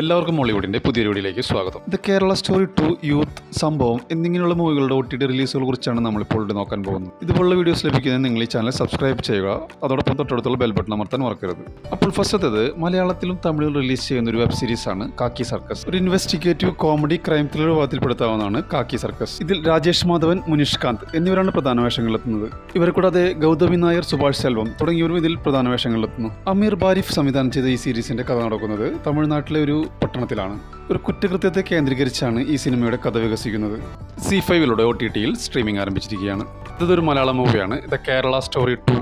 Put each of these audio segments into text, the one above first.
എല്ലാവർക്കും മോളിവുഡിൻ്റെ പുതിയൊരു വീഡിയോയിലേക്ക് സ്വാഗതം. ദ കേരള സ്റ്റോറി 2, യൂത്ത്, സംഭവം എന്നിങ്ങനെയുള്ള മൂവികളുടെ OTT റിലീസുകളെ കുറിച്ചാണ് നമ്മളിപ്പോൾ നോക്കാൻ പോകുന്നത്. ഇതുപോലുള്ള വീഡിയോസ് ലഭിക്കുന്നതിന് നിങ്ങൾ ഈ ചാനൽ സബ്സ്ക്രൈബ് ചെയ്യുക, അതോടൊപ്പം തൊട്ടടുത്തുള്ള ബെൽ ബട്ടൺ അമർത്താൻ മറക്കരുത്. അപ്പോൾ ഫസ്റ്റത്തേത് മലയാളത്തിലും തമിഴിലും റിലീസ് ചെയ്യുന്ന ഒരു വെബ് സീരീസ് ആണ് കാക്കി സർക്കസ്. ഒരു ഇൻവെസ്റ്റിഗേറ്റീവ് കോമഡി ക്രൈം ത്രില്ലർ വിഭാഗത്തിൽപ്പെടുത്താവുന്നതാണ് കാക്കി സർക്കസ്. ഇതിൽ രാജേഷ് മാധവൻ, മുനിഷ്കാന്ത് എന്നിവരാണ് പ്രധാന വേഷങ്ങളിലെത്തുന്നത്. ഇവരെ കൂടാതെ ഗൗതമി നായർ, സുഭാഷ് സെൽവം തുടങ്ങിയവരും ഇതിൽ പ്രധാന വേഷങ്ങളിലെത്തുന്നു. അമീർ ബാരിഫ് സംവിധാനം ചെയ്ത ഈ സീരീസിന്റെ കഥ നടക്കുന്നത് തമിഴ്നാട്ടിലെ ഒരു പട്ടണത്തിലാണ്. ഒരു കുറ്റകൃത്യത്തെ കേന്ദ്രീകരിച്ചാണ് ഈ സിനിമയുടെ കഥ വികസിക്കുന്നത്. C5 OTTയിൽ സ്ട്രീമിംഗ് ആരംഭിച്ചിരിക്കുകയാണ്. ഇതൊരു മലയാളം മൂവിയാണ്. The Kerala story 2.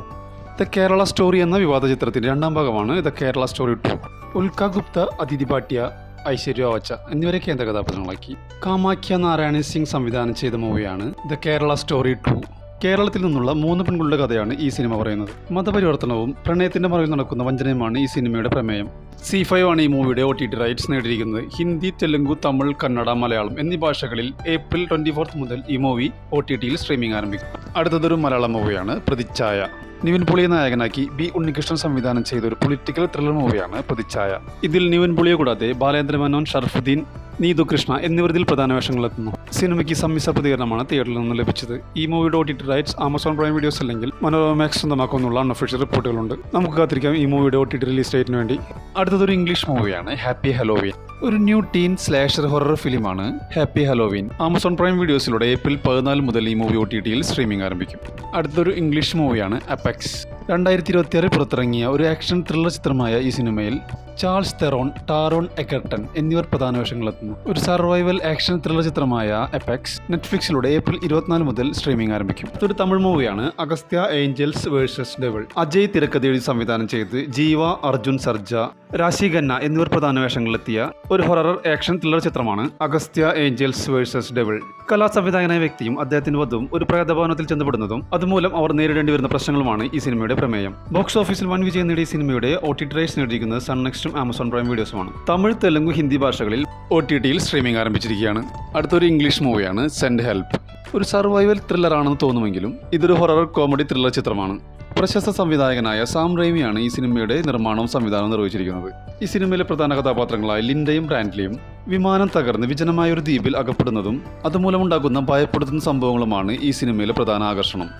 The Kerala story എന്ന വിവാദ ചിത്രത്തിന്റെ രണ്ടാം ഭാഗമാണ് ദ കേരള സ്റ്റോറി 2. ഉൽക്ക ഗുപ്ത, അതിഥി ഭാട്ടിയ, ഐശ്വര്യ വച്ച എന്നിവരെ കേന്ദ്ര കഥാപാത്രങ്ങളാക്കി കാമാഖ്യ നാരായണ സിംഗ് സംവിധാനം ചെയ്ത മൂവിയാണ് ദ കേരള സ്റ്റോറി 2. കേരളത്തിൽ നിന്നുള്ള 3 പെൺകുട്ടികളുടെ കഥയാണ് ഈ സിനിമ പറയുന്നത്. മതപരിവർത്തനവും പ്രണയത്തിന്റെ മറവിൽ നടക്കുന്ന വഞ്ചനയുമാണ് ഈ സിനിമയുടെ പ്രമേയം. C5 ആണ് ഈ മൂവിയുടെ OTT റൈറ്റ്സ് നേടിയിരിക്കുന്നത്. ഹിന്ദി, തെലുങ്ക്, തമിഴ്, കന്നഡ, മലയാളം എന്നീ ഭാഷകളിൽ ഏപ്രിൽ 24 മുതൽ ഈ മൂവി OTTയിൽ സ്ട്രീമിംഗ് ആരംഭിക്കും. അടുത്തതൊരു മലയാളം മൂവിയാണ് പ്രതിച്ഛായ. നിവിൻ പോളിയെ നായകനാക്കി B. ഉണ്ണികൃഷ്ണൻ സംവിധാനം ചെയ്ത ഒരു പൊളിറ്റിക്കൽ ത്രില്ലർ മൂവിയാണ് പ്രതിച്ഛായ. ഇതിൽ നിവിൻ പോളിയെ കൂടാതെ ബാലേന്ദ്ര മേനോൻ, ഷർഫുദ്ദീൻ, നീതു കൃഷ്ണ എന്നിവർ ഇതിൽ പ്രധാന വേഷങ്ങളിലെത്തുന്നു. സിനിമയ്ക്ക് സമ്മിശ്ര പ്രതികരണമാണ് തിയേറ്ററിൽ നിന്ന് ലഭിച്ചത്. ഈ മൂവിയുടെ OTT rights Amazon prime videos അല്ലെങ്കിൽ മനോരമ സ്വന്തമാക്കുമെന്നുള്ള അൺഒഫീഷ്യൽ റിപ്പോർട്ടുകളുണ്ട്. നമുക്ക് കാത്തിരിക്കാം ഈ മൂവിയുടെ OTT റിലീസ് ഡേറ്റിന് വേണ്ടി. അടുത്തതൊരു ഇംഗ്ലീഷ് മൂവിയാണ് ഹാപ്പി ഹലോവീൻ. ഒരു ന്യൂ ടീൻ സ്ലാഷർ ഹൊറർ ഫിലിമാണ് ഹാപ്പി ഹലോവീൻ. ആമസോൺ പ്രൈം വീഡിയോസിലൂടെ ഏപ്രിൽ 14 മുതൽ ഈ മൂവി OTTയിൽ സ്ട്രീമിംഗ് ആരംഭിക്കും. അടുത്തൊരു ഇംഗ്ലീഷ് മൂവിയാണ് അപെക്സ്. 2026 പുറത്തിറങ്ങിയ ഒരു ആക്ഷൻ ത്രില്ലർ ചിത്രമായ ഈ സിനിമയിൽ ചാൾസ് തെറോൺ, ടാരോൺ എക്കർട്ടൺ എന്നിവർ പ്രധാന വേഷങ്ങളിലെത്തുന്നു. ഒരു സർവൈവൽ ആക്ഷൻ ത്രില്ലർ ചിത്രമായ അപെക്സ് നെറ്റ്ഫ്ലിക്സിലൂടെ ഏപ്രിൽ 24 മുതൽ സ്ട്രീമിംഗ് ആരംഭിക്കും. ഇതൊരു തമിഴ് മൂവിയാണ് Agastya Angels versus Devil. Ajay തിരക്കഥ എഴുതി സംവിധാനം ചെയ്ത് ജീവ, അർജുൻ സർജ, രാശി ഖന്ന എന്നിവർ പ്രധാന വേഷങ്ങളിലെത്തിയ ഒരു ഹൊറർ ആക്ഷൻ ത്രില്ലർ ചിത്രമാണ് അഗസ്ത്യ ഏഞ്ചൽസ് വേഴ്സസ് ഡെവിൾ. കലാസംവിധായകനായ വ്യക്തിയും അദ്ദേഹത്തിന്റെ വധുവും ഒരു പ്രേതഭവനത്തിൽ ചെന്നപ്പെടുന്നതും അതുമൂലം അവർ നേരിടേണ്ടി വരുന്ന പ്രശ്നങ്ങളുമാണ് ഈ സിനിമയുടെ പ്രമേയം. ബോക്സ് ഓഫീസിൽ വൻ വിജയം നേടിയ സിനിമയുടെ OTT റൈറ്റ്സ് നേടിയിരിക്കുന്നത് സൺ നെക്സ്റ്റും ആമസോൺ പ്രൈം വീഡിയോസുമാണ്. തമിഴ്, തെലുങ്ക്, ഹിന്ദി ഭാഷകളിൽ OTTയിൽ സ്ട്രീമിംഗ് ആരംഭിച്ചിരിക്കുകയാണ്. അടുത്തൊരു ഇംഗ്ലീഷ് മൂവിയാണ് സെൻഡ് ഹെൽപ്പ്. ഒരു സർവൈവൽ ത്രില്ലർ ആണെന്ന് തോന്നുമെങ്കിലും ഇതൊരു ഹൊറർ കോമഡി ത്രില്ലർ ചിത്രമാണ്. പ്രശസ്ത സംവിധായകനായ സാം റെയ്മിയാണ് ഈ സിനിമയുടെ നിർമ്മാണവും സംവിധാനവും നിർവഹിച്ചിരിക്കുന്നത്. ഈ സിനിമയിലെ പ്രധാന കഥാപാത്രങ്ങളായ ലിൻഡയും ബ്രാൻഡ്ലിയും വിമാനം തകർന്ന് വിജനമായ ഒരു ദ്വീപിൽ അകപ്പെടുന്നതും അതുമൂലമുണ്ടാകുന്ന ഭയപ്പെടുത്തുന്ന സംഭവങ്ങളുമാണ് ഈ സിനിമയിലെ പ്രധാന ആകർഷണം.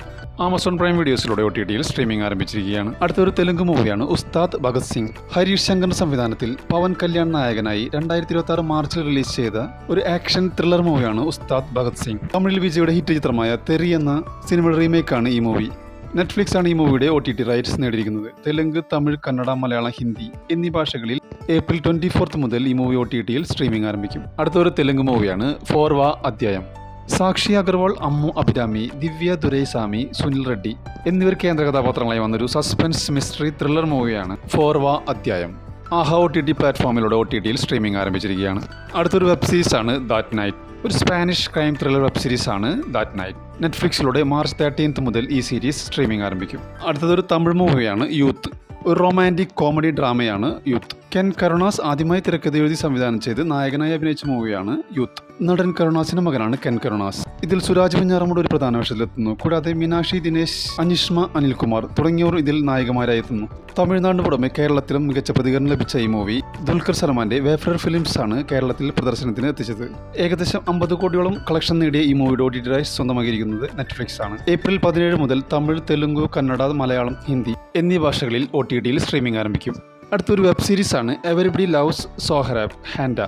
ആമസോൺ പ്രൈം വീഡിയോസിലൂടെ OTTയിൽ സ്ട്രീമിംഗ് ആരംഭിച്ചിരിക്കുകയാണ്. അടുത്തൊരു തെലുങ്ക് മൂവിയാണ് ഉസ്താദ് ഭഗത് സിംഗ്. ഹരീഷ് ശങ്കറിന്റെ സംവിധാനത്തിൽ പവൻ കല്യാൺ നായകനായി 2026 മാർച്ചിൽ റിലീസ് ചെയ്ത ഒരു ആക്ഷൻ ത്രില്ലർ മൂവിയാണ് ഉസ്താദ് ഭഗത് സിംഗ്. തമിഴിൽ വിജയുടെ ഹിറ്റ് ചിത്രമായ തെറി എന്ന സിനിമയുടെ റീമേക്കാണ് ഈ മൂവി. നെറ്റ്ഫ്ലിക്സ് ആണ് ഈ മൂവിയുടെ OTT റൈറ്റ്സ് നേടിയിരിക്കുന്നത്. തെലുങ്ക്, തമിഴ്, കന്നഡ, മലയാളം, ഹിന്ദി എന്നീ ഭാഷകളിൽ ഏപ്രിൽ 24 മുതൽ ഈ മൂവി OTTയിൽ സ്ട്രീമിംഗ് ആരംഭിക്കും. അടുത്തൊരു തെലുങ്ക് മൂവിയാണ് ഫോർവാ അധ്യായം. സാക്ഷി അഗർവാൾ, അമ്മു അഭിരാമി, ദിവ്യ ദുരൈസ്വാമി, സുനിൽ റെഡ്ഡി എന്നിവർ കേന്ദ്ര കഥാപാത്രങ്ങളായി വന്നൊരു സസ്പെൻസ് മിസ്റ്ററി ത്രില്ലർ മൂവിയാണ് ഫോർവാ അധ്യായം. ആഹ OTT പ്ലാറ്റ്ഫോമിലൂടെ OTTയിൽ സ്ട്രീമിംഗ് ആരംഭിച്ചിരിക്കുകയാണ്. അടുത്തൊരു വെബ് സീരീസ് ആണ് ദാറ്റ് നൈറ്റ്. ഒരു Spanish crime thriller web series ആണ് ദാറ്റ് നൈറ്റ്. നെറ്റ്ഫ്ലിക്സിലൂടെ മാർച്ച് 13 മുതൽ ഈ സീരീസ് സ്ട്രീമിംഗ് ആരംഭിക്കും. അടുത്തതൊരു തമിഴ് മൂവിയാണ് യൂത്ത്. ഒരു romantic comedy ഡ്രാമയാണ് youth. Ken Karunas ആദ്യമായി തിരക്കഥ എഴുതി സംവിധാനം ചെയ്ത് നായകനായി അഭിനയിച്ച മൂവിയാണ് യൂത്ത്. നടൻ കരുണാസിന്റെ മകനാണ് കെൻ കരുണാസ്. ഇതിൽ സുരാജ് വെഞ്ഞാറമൂട് ഒരു പ്രധാന വേഷത്തിലെത്തുന്നു. കൂടാതെ മീനാക്ഷി ദിനേശ്, അനിഷ്മ അനിൽകുമാർ തുടങ്ങിയവർ ഇതിൽ നായികമാരായി എത്തുന്നു. തമിഴ്നാടിന് പുറമെ കേരളത്തിലും മികച്ച പ്രതികരണം ലഭിച്ച ഈ മൂവി ദുൽഖർ സൽമാന്റെ വേഫ്രർ ഫിലിംസ് ആണ് കേരളത്തിൽ പ്രദർശനത്തിന് എത്തിച്ചത്. ഏകദേശം 50 കോടിയോളം കളക്ഷൻ നേടിയ ഈ മൂവിയുടെ OTT റൈറ്റ്സ് സ്വന്തമാക്കിയിരിക്കുന്നത് നെറ്റ്ഫ്ലിക്സ് ആണ്. ഏപ്രിൽ 17 മുതൽ തമിഴ്, തെലുങ്ക്, കന്നഡ, മലയാളം, ഹിന്ദി എന്നീ ഭാഷകളിൽ OTTയിൽ സ്ട്രീമിംഗ് ആരംഭിക്കും. അടുത്തൊരു വെബ് സീരീസ് ആണ് എവരിബഡി ലവ്സ് സോഹ്റാബ് ഹാൻഡ.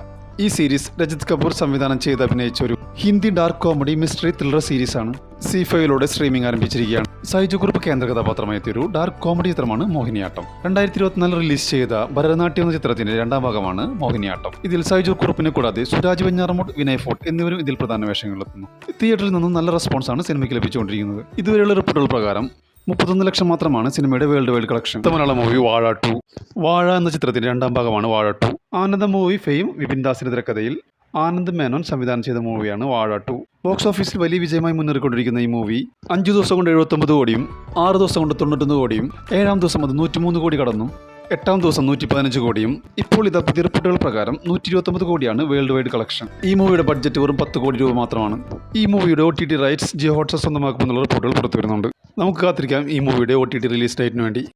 ഈ സീരീസ് രജിത് കപൂർ സംവിധാനം ചെയ്ത് അഭിനയിച്ച ഒരു Hindi dark comedy mystery thriller series ആണ്. C5 സ്ട്രീമിംഗ് ആരംഭിച്ചിരിക്കുകയാണ്. സൈജു ഗ്രൂപ്പ് കേന്ദ്ര കഥാപാത്രമായി എത്തിയൊരു ഡാർക്ക് കോമഡി ചിത്രമാണ് മോഹിനിയാട്ടം. 2024 റിലീസ് ചെയ്ത ഭരതനാട്യം എന്ന ചിത്രത്തിന്റെ രണ്ടാം ഭാഗമാണ് മോഹിനിയാട്ടം. ഇതിൽ സൈജു ഗ്രൂപ്പിനെ കൂടാതെ സുരാജ് വെഞ്ഞാറമൂട്, വിനയ് ഫോർട്ട് എന്നിവരും ഇതിൽ പ്രധാന വേഷങ്ങളിലെത്തുന്നു. തിയേറ്ററിൽ നിന്നും നല്ല റെസ്പോൺസാണ് സിനിമയ്ക്ക് ലഭിച്ചുകൊണ്ടിരിക്കുന്നത്. ഇതുവരെയുള്ള റിപ്പോർട്ടുകൾ പ്രകാരം 31 ലക്ഷം മാത്രമാണ് സിനിമയുടെ world wide collection. Malayalam movie വാഴ 2. വാഴ എന്ന ചിത്രത്തിന്റെ രണ്ടാം ഭാഗമാണ് വാഴ 2. ആനന്ദ മൂവി ഫെയിം വിപിൻ ദാസിന്റെ തിരക്കഥയിൽ ആനന്ദ് മേനോൻ സംവിധാനം ചെയ്ത മൂവിയാണ് വാഴ 2. ബോക്സ് ഓഫീസിൽ വലിയ വിജയമായി മുന്നേറിക്കൊണ്ടിരിക്കുന്ന ഈ മൂവി 5 ദിവസം കൊണ്ട് 79 കോടിയും 6 ദിവസം കൊണ്ട് 91 കോടിയും 7-ാം ദിവസം അത് 103 കോടി കടന്നു. 8-ാം ദിവസം 115 കോടിയും. ഇപ്പോൾ ഇതാ പുതിയ റിപ്പോർട്ടുകൾ പ്രകാരം 129 കോടിയാണ് വേൾഡ് വൈഡ് കളക്ഷൻ. ഈ മൂവിയുടെ ബഡ്ജറ്റ് വെറും 10 കോടി രൂപ മാത്രമാണ്. ഈ മൂവിയുടെ OTT റൈറ്റ്സ് ജിയോ ഹോട്ട്സ്റ്റാർ സ്വന്തമാക്കുമെന്നുള്ള റിപ്പോർട്ടുകൾ പുറത്തു വരുന്നുണ്ട്. നമുക്ക് കാത്തിരിക്കാം ഈ മൂവിയുടെ OTT റിലീസ് ഡേറ്റിന് വേണ്ടി.